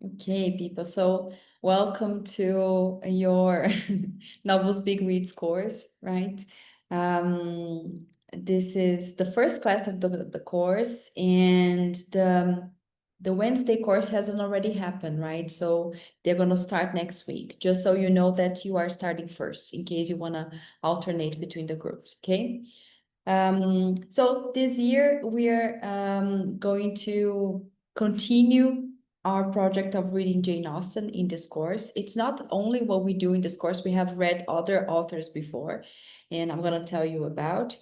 Okay, people. So welcome to your Novels Big Reads course, right? This is the first class of the course, and the Wednesday course hasn't already happened, right? So they're gonna start next week, just so you know that you are starting first, in case you wanna alternate between the groups, okay? So this year we're going to continue our project of reading Jane Austen in this course. It's not only what we do in this course, we have read other authors before, and I'm going to tell you about.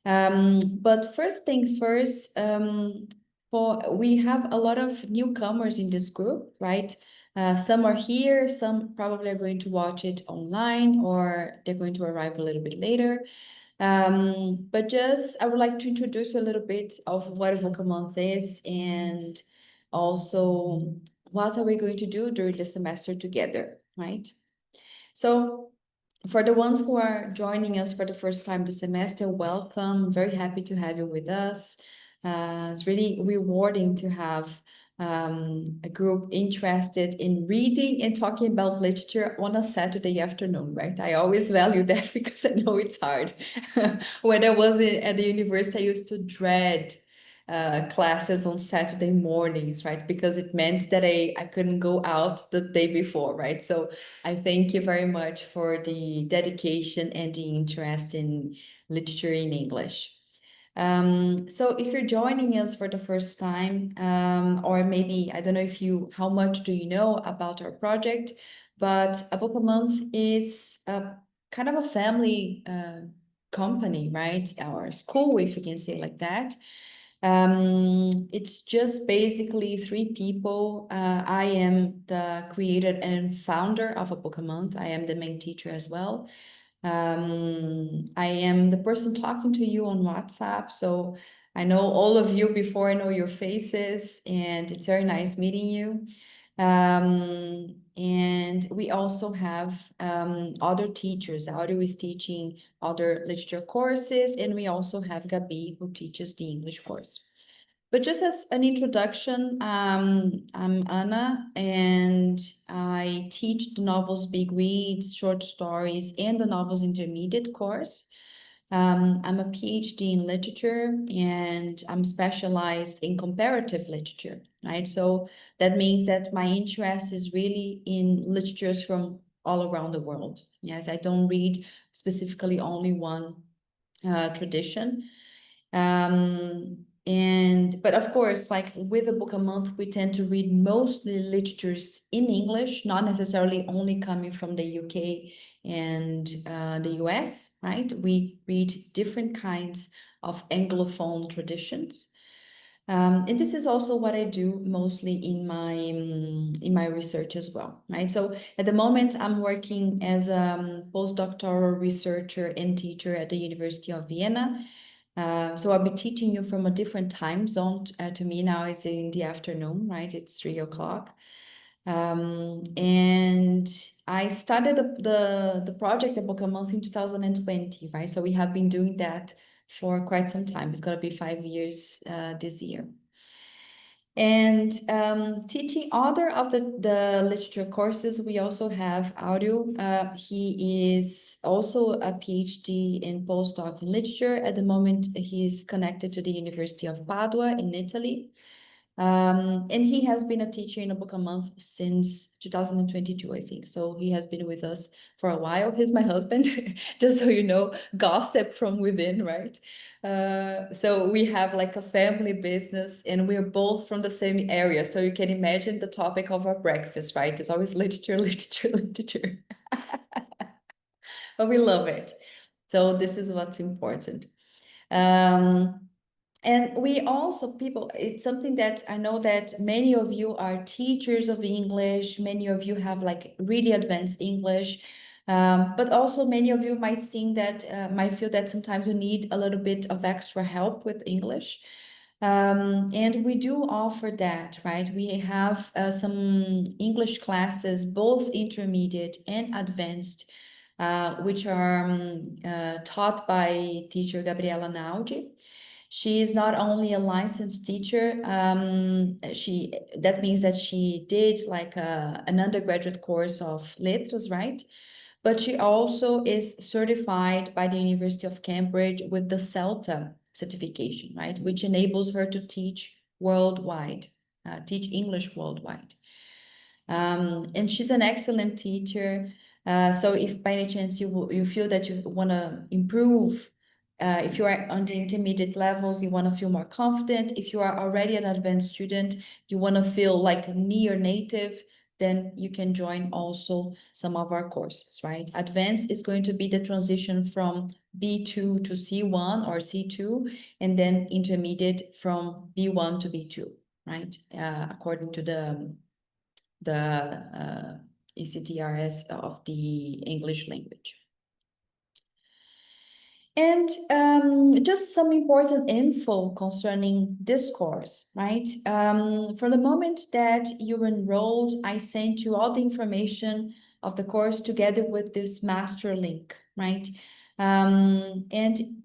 But first things first, we have a lot of newcomers in this group, right? Some are here, some probably are going to watch it online, or they're going to arrive a little bit later. But just I would like to introduce a little bit of what a book a month is, and also what are we going to do during the semester together, right? So for the ones who are joining us for the first time this semester, welcome. Very happy to have you with us. It's really rewarding to have a group interested in reading and talking about literature on a Saturday afternoon, right? I always value that because I know it's hard. When I was at the university, I used to dread classes on Saturday mornings, right? Because it meant that I couldn't go out the day before, right? So I thank you very much for the dedication and the interest in literature in English. So if you're joining us for the first time, or maybe, I don't know how much do you know about our project, but A Book a Month is a kind of a family company, right? Our school, if you can say it like that. It's just basically three people. I am the creator and founder of A Book a Month. I am the main teacher as well. I am the person talking to you on WhatsApp. So I know all of you before I know your faces, and it's very nice meeting you. And we also have other teachers. Áureo is teaching other literature courses, and we also have Gabi, who teaches the English course. But just as an introduction, I'm Anna, and I teach the novels Big Reads, short stories, and the novels intermediate course. I'm a PhD in literature, and I'm specialized in comparative literature, right? So that means that my interest is really in literatures from all around the world. Yes, I don't read specifically only one tradition. But of course, like with A Book a Month, we tend to read mostly literatures in English, not necessarily only coming from the UK and the US, right? We read different kinds of Anglophone traditions. And this is also what I do mostly in my research as well, right? So at the moment, I'm working as a postdoctoral researcher and teacher at the University of Vienna. So I'll be teaching you from a different time zone. To me now it's in the afternoon, right? It's 3 o'clock. And I started the project, A Book a Month, in 2020, right? So we have been doing that for quite some time. It's going to be 5 years this year. And teaching other of the literature courses, we also have Áureo. He is also a PhD in postdoc in literature. At the moment, he's connected to the University of Padua in Italy. And he has been a teacher in A Book a Month since 2022, I think. So he has been with us for a while. He's my husband, just so you know, gossip from within, right? So we have like a family business, and we're both from the same area. So you can imagine the topic of our breakfast, right? It's always literature, literature, literature. But we love it. So this is what's important. And we also, people, it's something that I know that many of you are teachers of English, many of you have like really advanced English, but also many of you might might feel that sometimes you need a little bit of extra help with English. And we do offer that, right? We have some English classes, both intermediate and advanced, which are taught by teacher Gabriela Naldi. She is not only a licensed teacher, that means that she did like an undergraduate course of letras, right? But she also is certified by the University of Cambridge with the CELTA certification, right? Which enables her to teach worldwide, teach English worldwide. And she's an excellent teacher. So if by any chance you feel that you want to improve, if you are on the intermediate levels, you want to feel more confident. If you are already an advanced student, you want to feel like near native, then you can join also some of our courses, right? Advanced is going to be the transition from B2 to C1 or C2, and then intermediate from B1 to B2, right? According to the ECTRS of the English language. And just some important info concerning this course, right? From the moment that you enrolled, I sent you all the information of the course together with this master link, right? And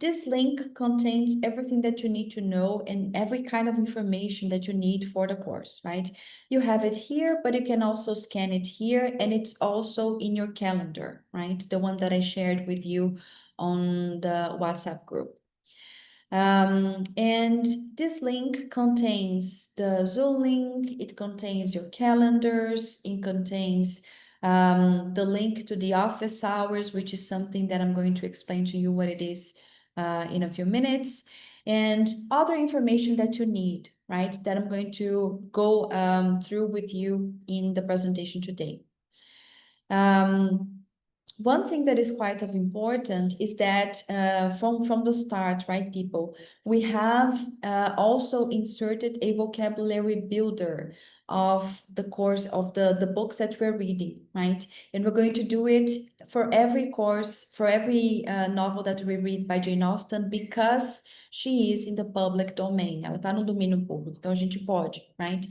this link contains everything that you need to know and every kind of information that you need for the course, right? You have it here, but you can also scan it here, and it's also in your calendar, right? The one that I shared with you on the WhatsApp group. And this link contains the Zoom link, it contains your calendars, it contains the link to the office hours, which is something that I'm going to explain to you what it is in a few minutes, and other information that you need, right, that I'm going to go through with you in the presentation today. One thing that is quite of important is that from the start, right, people, we have also inserted a vocabulary builder of the course of the books that we're reading, right? And we're going to do it for every course, for every novel that we read by Jane Austen, because she is in the public domain. Ela está no domínio público, então a gente pode, right?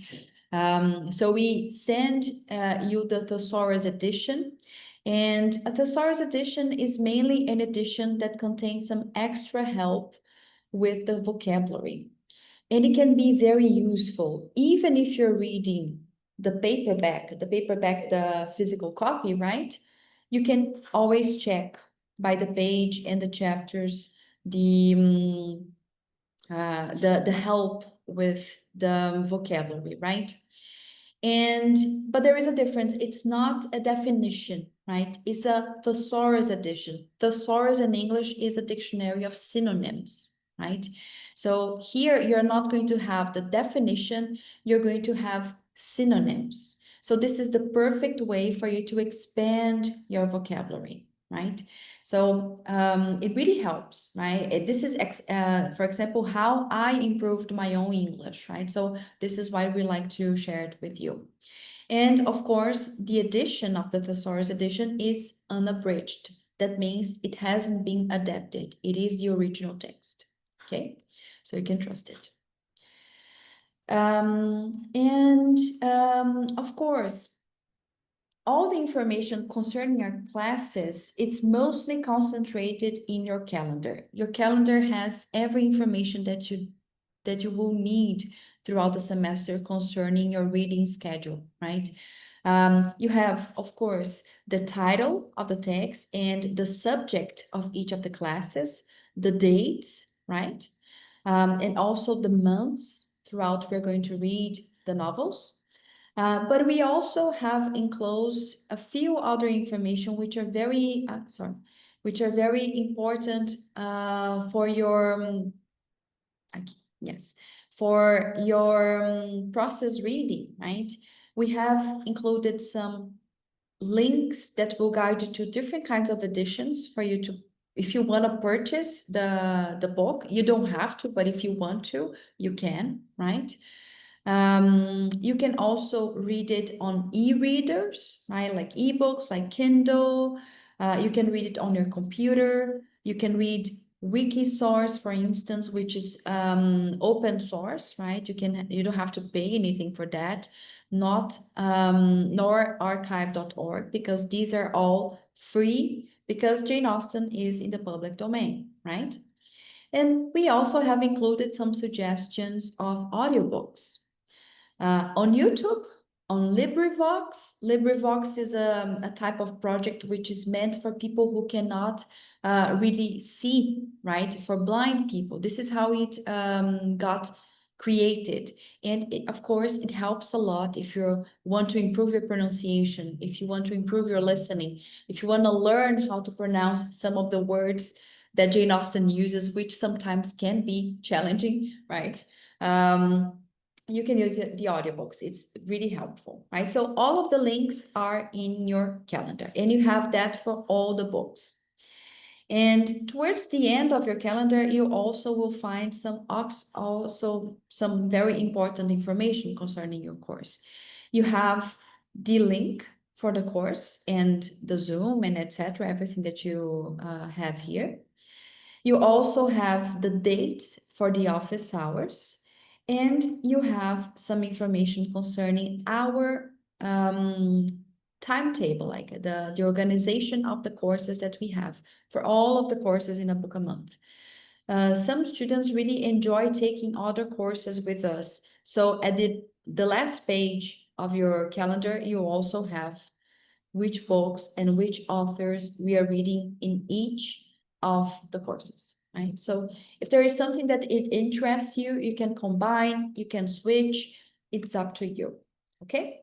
So we send you the thesaurus edition. And a thesaurus edition is mainly an edition that contains some extra help with the vocabulary. And it can be very useful, even if you're reading the paperback, the physical copy, right? You can always check by the page and the chapters the help with the vocabulary, right? But there is a difference. It's not a definition, right? It's a thesaurus edition. Thesaurus in English is a dictionary of synonyms, right? So here you're not going to have the definition, you're going to have synonyms. So this is the perfect way for you to expand your vocabulary, right? So it really helps, right? This is, for example, how I improved my own English, right? So this is why we like to share it with you. And of course, the edition of the thesaurus edition is unabridged. That means it hasn't been adapted. It is the original text, okay? So you can trust it. Of course, all the information concerning your classes, it's mostly concentrated in your calendar. Your calendar has every information that you will need throughout the semester concerning your reading schedule, right? You have, of course, the title of the text and the subject of each of the classes, the dates, right? And also the months throughout we're going to read the novels. But we also have enclosed a few other information which are very, important for your, for your process reading, right? We have included some links that will guide you to different kinds of editions for you to, if you want to purchase the book, you don't have to, but if you want to, you can, right? You can also read it on e-readers, right? Like ebooks, like Kindle. You can read it on your computer. You can read Wikisource, for instance, which is open source, right? You don't have to pay anything for that. Not nor archive.org, because these are all free, because Jane Austen is in the public domain, right? And we also have included some suggestions of audiobooks. On YouTube, on LibriVox. LibriVox is a type of project which is meant for people who cannot really see, right? For blind people. This is how it got created. And of course, it helps a lot if you want to improve your pronunciation, if you want to improve your listening, if you want to learn how to pronounce some of the words that Jane Austen uses, which sometimes can be challenging, right? You can use the audiobooks. It's really helpful, right? So all of the links are in your calendar, and you have that for all the books. And towards the end of your calendar, you also will find some very important information concerning your course. You have the link for the course and the Zoom and etc., everything that you have here. You also have the dates for the office hours, and you have some information concerning our timetable, like the organization of the courses that we have for all of the courses in a book a month. Some students really enjoy taking other courses with us. So at the last page of your calendar, you also have which books and which authors we are reading in each of the courses, right? So if there is something that it interests you, you can combine, you can switch, it's up to you, okay?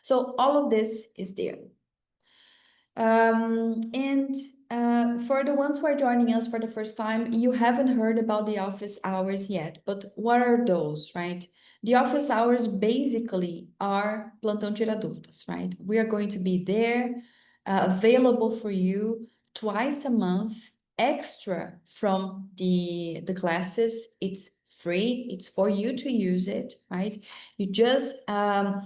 So all of this is there. For the ones who are joining us for the first time, you haven't heard about the office hours yet, but what are those, right? The office hours basically are plantão tira dúvidas, right? We are going to be there, available for you twice a month, extra from the classes. It's free, it's for you to use it, right? You just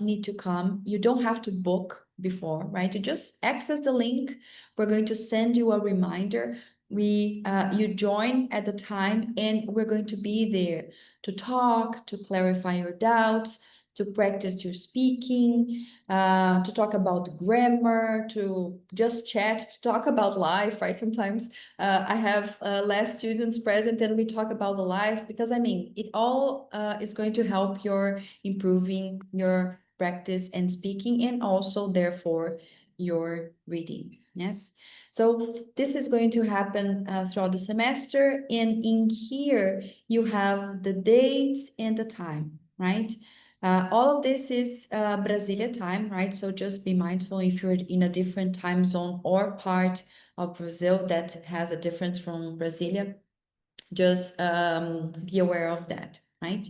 need to come. You don't have to book before, right? You just access the link. We're going to send you a reminder. You join at the time, and we're going to be there to talk, to clarify your doubts, to practice your speaking, to talk about grammar, to just chat, to talk about life, right? Sometimes I have less students present and we talk about the life, because I mean, it all is going to help your improving your practice and speaking, and also therefore your reading. Yes. So this is going to happen throughout the semester, and in here you have the dates and the time, right? All of this is Brasilia time, right? So just be mindful if you're in a different time zone or part of Brazil that has a difference from Brasilia, just be aware of that, right?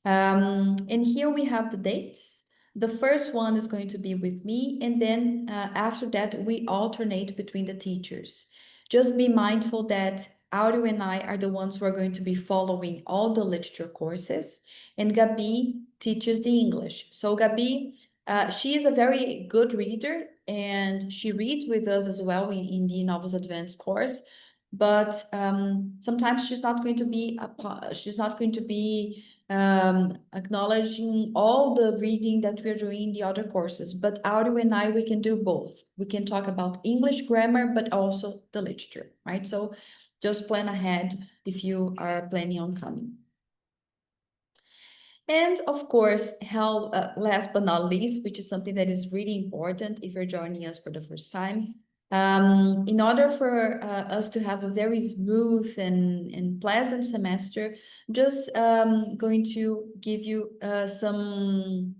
And here we have the dates. The first one is going to be with me, and then after that, we alternate between the teachers. Just be mindful that Áureo and I are the ones who are going to be following all the literature courses, and Gabi teaches the English. So Gabi, she is a very good reader, and she reads with us as well in the Novels Advanced course, but sometimes she's not going to be acknowledging all the reading that we're doing in the other courses. But Áureo and I, we can do both. We can talk about English grammar, but also the literature, right? So just plan ahead if you are planning on coming. And of course, last but not least, which is something that is really important if you're joining us for the first time, in order for us to have a very smooth and pleasant semester, I'm just going to give you some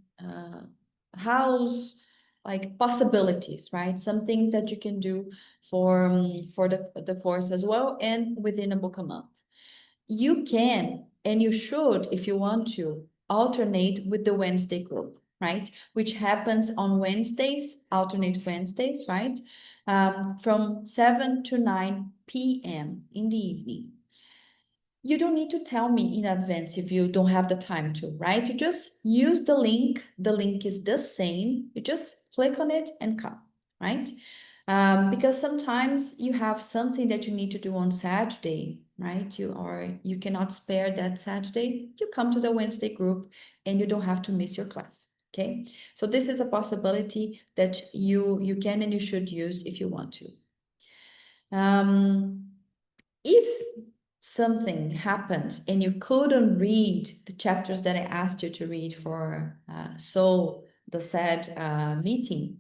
possibilities, right? Some things that you can do for the course as well, and within a book a month. You can, and you should, if you want to, alternate with the Wednesday group, right? Which happens on Wednesdays, alternate Wednesdays, right? From 7 to 9 p.m. in the evening. You don't need to tell me in advance if you don't have the time to, right? You just use the link. The link is the same. You just click on it and come, right? Because sometimes you have something that you need to do on Saturday, right? You cannot spare that Saturday. You come to the Wednesday group and you don't have to miss your class. Okay, so this is a possibility that you can and you should use if you want to. If something happens and you couldn't read the chapters that I asked you to read for the said meeting,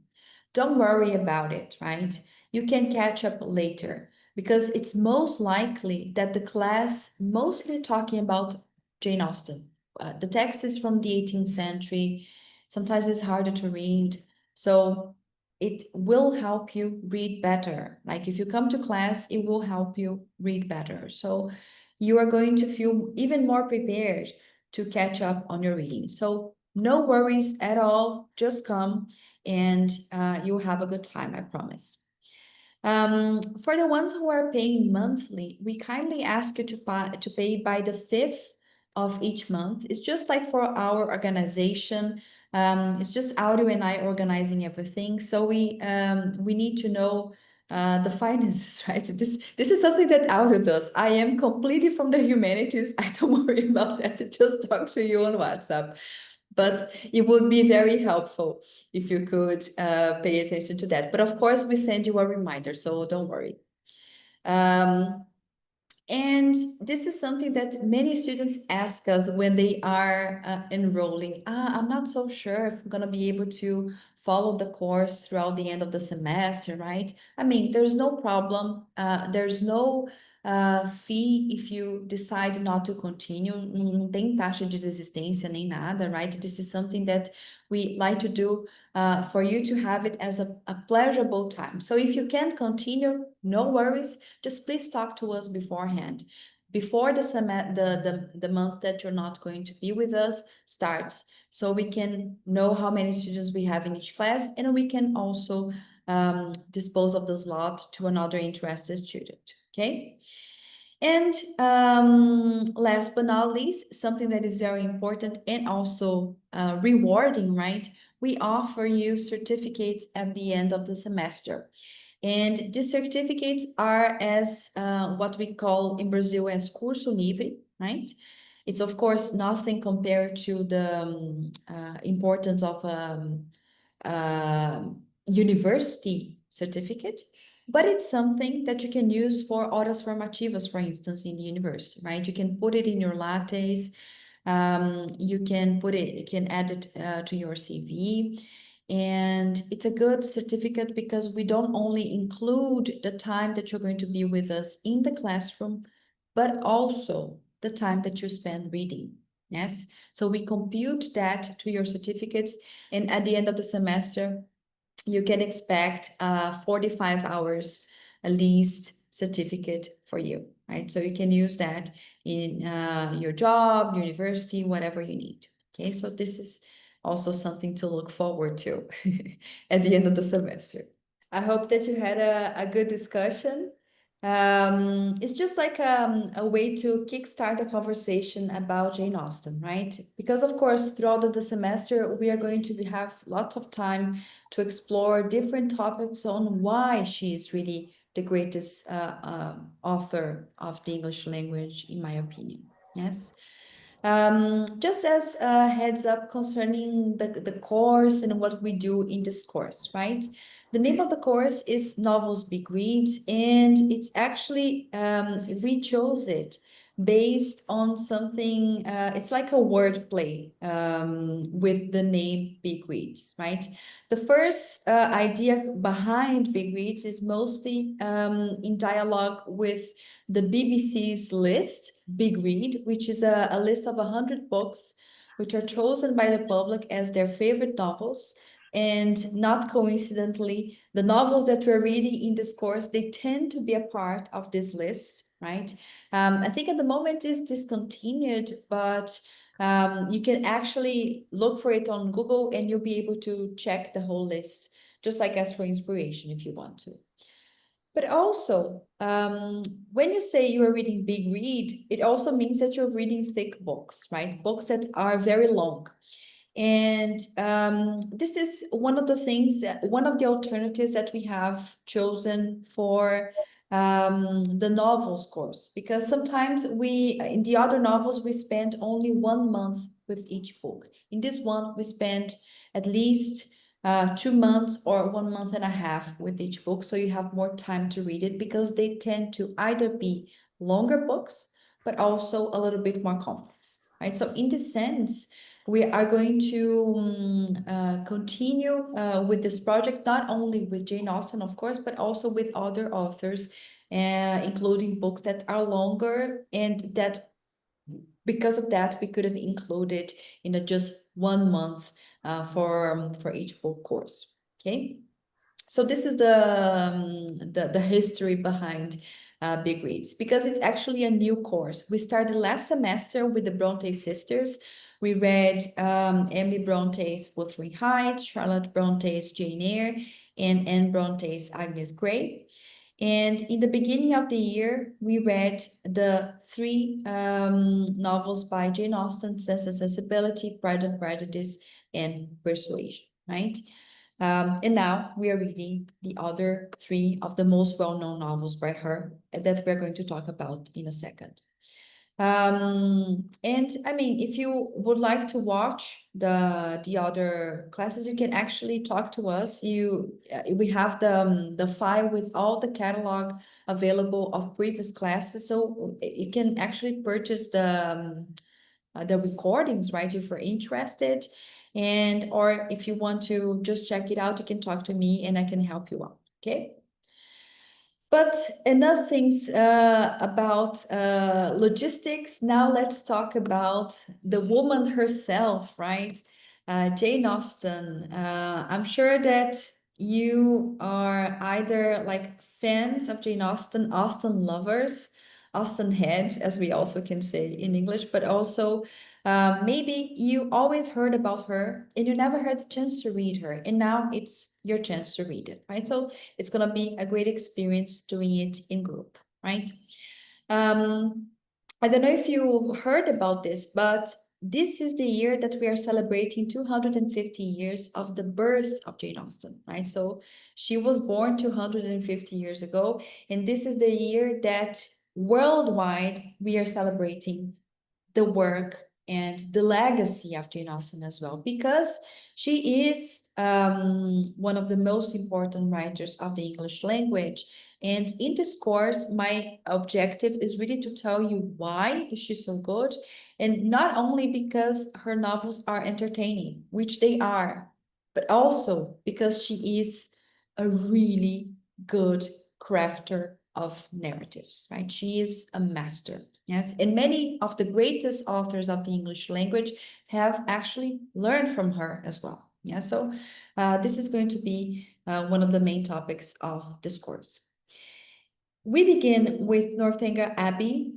don't worry about it, right? You can catch up later because it's most likely that the class mostly talking about Jane Austen. The text is from the 18th century. Sometimes it's harder to read. So it will help you read better. Like if you come to class, it will help you read better. So you are going to feel even more prepared to catch up on your reading. So no worries at all. Just come and you'll have a good time, I promise. For the ones who are paying monthly, we kindly ask you to pay by the 5th of each month. It's just like for our organization. It's just Áureo and I organizing everything. So we need to know the finances, right? This is something that Áureo does. I am completely from the humanities. I don't worry about that. I just talk to you on WhatsApp. But it would be very helpful if you could pay attention to that. But of course, we send you a reminder, so don't worry. And this is something that many students ask us when they are enrolling. I'm not so sure if I'm going to be able to follow the course throughout the end of the semester, right? I mean, there's no problem. There's no fee if you decide not to continue. Não tem taxa de desistência nem nada, right? This is something that we like to do for you to have it as a pleasurable time. So if you can't continue, no worries. Just please talk to us beforehand. Before the month that you're not going to be with us starts, so we can know how many students we have in each class, and we can also dispose of the slot to another interested student, okay? And last but not least, something that is very important and also rewarding, right? We offer you certificates at the end of the semester. And these certificates are as what we call in Brazil as curso livre, right? It's of course nothing compared to the importance of university certificate, but it's something that you can use for horas formativas, for instance, in the university, right? You can put it in your lattes, you can add it to your CV. And it's a good certificate because we don't only include the time that you're going to be with us in the classroom, but also the time that you spend reading. Yes, so we compute that to your certificates, and at the end of the semester, you can expect 45 hours at least certificate for you, right? So you can use that in your job, university, whatever you need. Okay, so this is also something to look forward to at the end of the semester. I hope that you had a good discussion. It's just like a way to kickstart a conversation about Jane Austen, right? Because of course, throughout the semester, we are going to have lots of time to explore different topics on why she is really the greatest author of the English language, in my opinion. Yes. Just as a heads up concerning the course and what we do in this course, right? The name of the course is Novels Big Reads, and it's actually, we chose it based on something, it's like a word play with the name Big Reads, right? The first idea behind Big Reads is mostly in dialogue with the BBC's list, Big Read, which is a list of 100 books which are chosen by the public as their favorite novels. And not coincidentally, the novels that we're reading in this course, they tend to be a part of this list, right? I think at the moment it's discontinued, but you can actually look for it on Google and you'll be able to check the whole list, just like as for inspiration if you want to. But also, when you say you are reading big read, it also means that you're reading thick books, right? Books that are very long. And this is one of the things, one of the alternatives that we have chosen for the novels course, because sometimes in the other novels, we spend only 1 month with each book. In this one, we spend at least 2 months or 1 month and a half with each book, so you have more time to read it because they tend to either be longer books but also a little bit more complex, right? So in this sense, we are going to continue with this project, not only with Jane Austen, of course, but also with other authors, including books that are longer, and that because of that, we couldn't include it in a just 1 month for each book course. Okay, so this is the history behind Big Reads, because it's actually a new course. We started last semester with the Bronte sisters. We read Emily Bronte's Wuthering Heights, Charlotte Bronte's Jane Eyre, and Anne Bronte's Agnes Grey. And in the beginning of the year, we read the three novels by Jane Austen: Sense and Sensibility, Pride and Prejudice, and Persuasion, right? And now we are reading the other three of the most well-known novels by her that we're going to talk about in a second. And I mean, if you would like to watch the other classes, you can actually talk to us. We have the file with all the catalog available of previous classes, so you can actually purchase the recordings, right, if you're interested. And or if you want to just check it out, you can talk to me and I can help you out. Okay. But enough things about logistics. Now let's talk about the woman herself, right? Jane Austen. I'm sure that you are either like fans of Jane Austen, Austen lovers, Austen heads, as we also can say in English, but also maybe you always heard about her and you never had the chance to read her, and now it's your chance to read it, right? So it's going to be a great experience doing it in group, right? I don't know if you heard about this, but this is the year that we are celebrating 250 years of the birth of Jane Austen, right? So she was born 250 years ago, and this is the year that worldwide we are celebrating the work and the legacy of Jane Austen as well, because she is one of the most important writers of the English language. And in this course, my objective is really to tell you why is she so good, and not only because her novels are entertaining, which they are, but also because she is a really good crafter of narratives, right? She is a master. Yes, and many of the greatest authors of the English language have actually learned from her as well. Yeah, so this is going to be one of the main topics of this course. We begin with Northanger Abbey,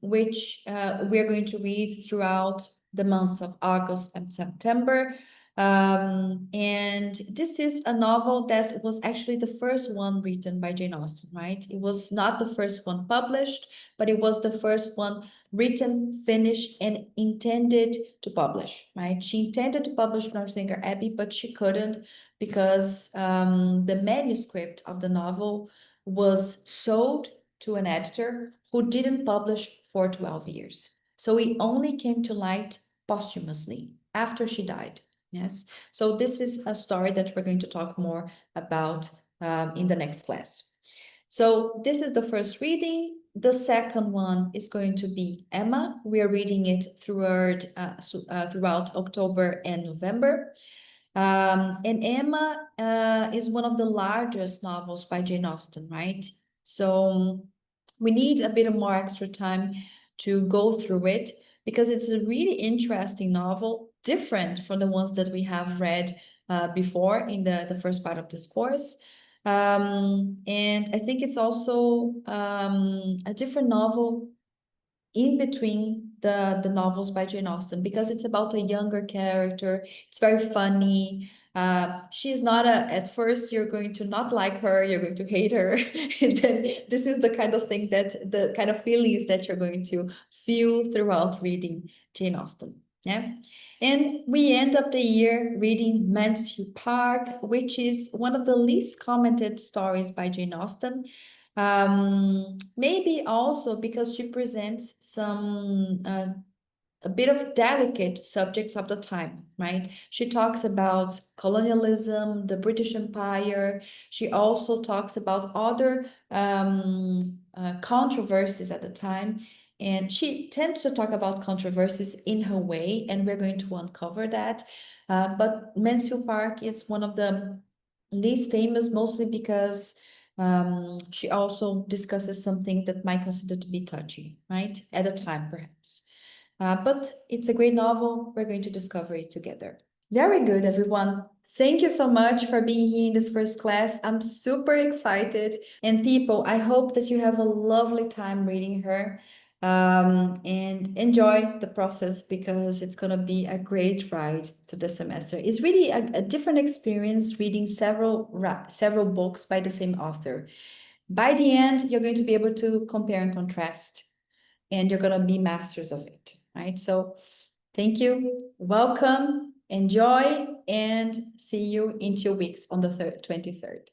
which we're going to read throughout the months of August and September. And this is a novel that was actually the first one written by Jane Austen, right? It was not the first one published, but it was the first one written, finished, and intended to publish, right? She intended to publish Northanger Abbey, but she couldn't because the manuscript of the novel was sold to an editor who didn't publish for 12 years. So it only came to light posthumously after she died. Yes, so this is a story that we're going to talk more about in the next class. So this is the first reading. The second one is going to be Emma. We are reading it throughout October and November. And Emma is one of the largest novels by Jane Austen, right? So we need a bit more extra time to go through it because it's a really interesting novel, different from the ones that we have read before in the first part of this course. And I think it's also a different novel in between the novels by Jane Austen because it's about a younger character. It's very funny. She's not at first you're going to not like her, you're going to hate her. And then this is the kind of thing the kind of feelings that you're going to feel throughout reading Jane Austen. Yeah. And we end up the year reading Mansfield Park, which is one of the least commented stories by Jane Austen. Maybe also because she presents some a bit of delicate subjects of the time, right? She talks about colonialism, the British Empire. She also talks about other controversies at the time. And she tends to talk about controversies in her way, and we're going to uncover that. But Mansfield Park is one of the least famous, mostly because she also discusses something that might consider to be touchy, right? At the time, perhaps. But it's a great novel. We're going to discover it together. Very good, everyone. Thank you so much for being here in this first class. I'm super excited. And people, I hope that you have a lovely time reading her and enjoy the process because it's going to be a great ride through the semester. It's really a different experience reading several books by the same author. By the end, you're going to be able to compare and contrast, and you're going to be masters of it, right? So thank you, welcome, enjoy, and see you in 2 weeks on the 23rd.